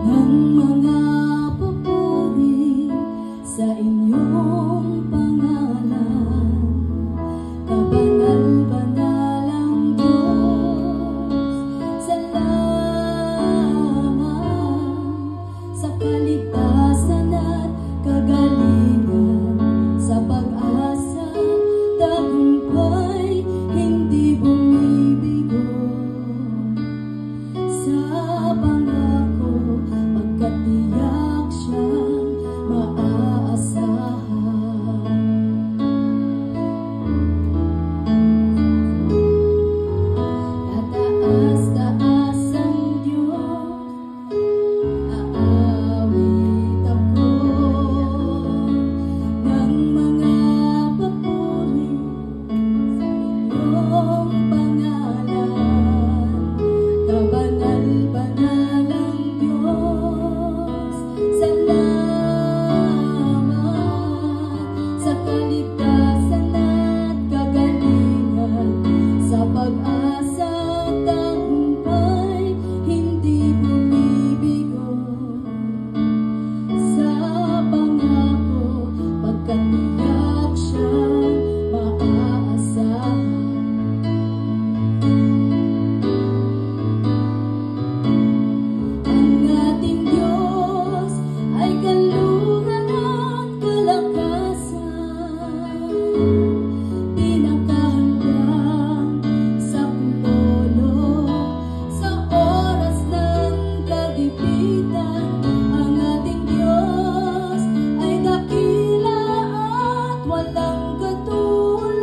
ng mga papuri sa inyong pangalan. Kabanal-banalang Diyos, salamat sa kaligtasan at kagalingan, sa pag-asa, tagumpay, hindi bumibigo. Sa pangako, pagkatiyak siyang maaasahan. Tataas-taas ang Diyos, aawit ako ng mga papuri sa inyong pangalan. Kabanal-banalang Diyos, salamat sa kaligtasan at kagalingan, sa pag-asa at tagumpay, hindi bumibigo. Sa pangako, pagkatiyak siyang maaasahan. Ang ating Diyos ay kanlungan at kalakasan, pinakahandang saklolo sa oras ng kagipitan. Ang ating Diyos ay dakila at walang katulad,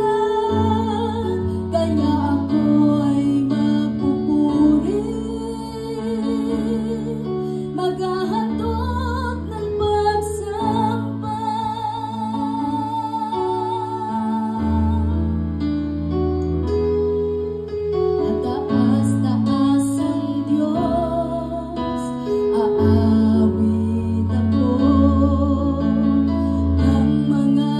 kaya ako ay magpupuri, maghahandog ng pagsamba. Tataas-taas ang Diyos, aawit ako ng mga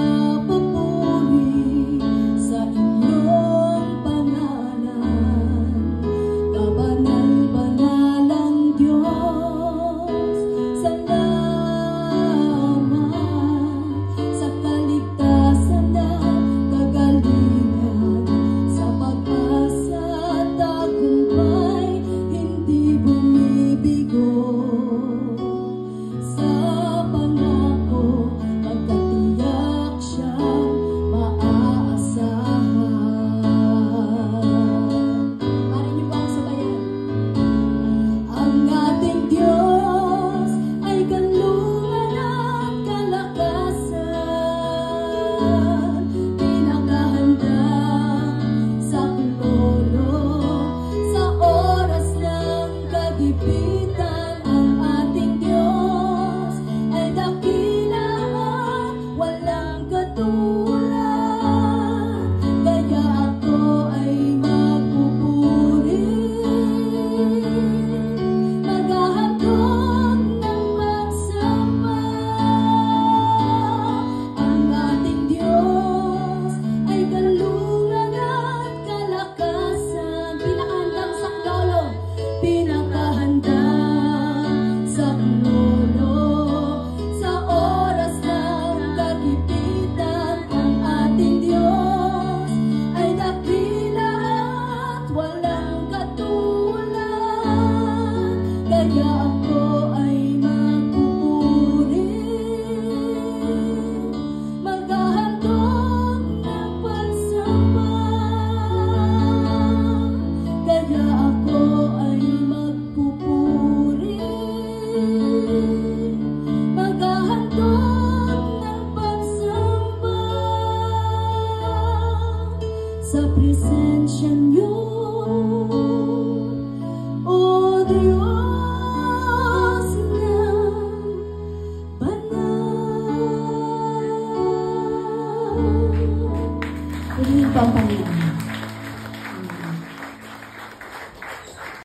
papuri sa inyong pangalan. Kabanal-banalang Diyos, salamat sa kaligtasan at kagalingan, sa pag-asa at tagumpay, hindi bumibigo. Sa pangako, pagkatiyak siyang maaasahan. Para niyo po ang sabayan. Ang ating Diyos ay kanlungan at kalakasan, pinakahandang saklolo sa oras ng kagipitan. Ang ating Diyos ay dakila at walang katulad, kaya ako ay magpupuri, maghahandog ng pagsamba. Ang ating Diyos ay kanlungan at kalakasan, pinakahandang saklolo, pinakahandang saklolo sa oras ng kagipitan. Ang ating Diyos ay dakila at walang katulad, kaya ako ay magpupuri, maghahandog ng pagsamba. Kaya ako ay magpupuri, maghahandog ng pagsamba sa presensya niyo, O Diyos na banal. Purihin po ang Panginoon.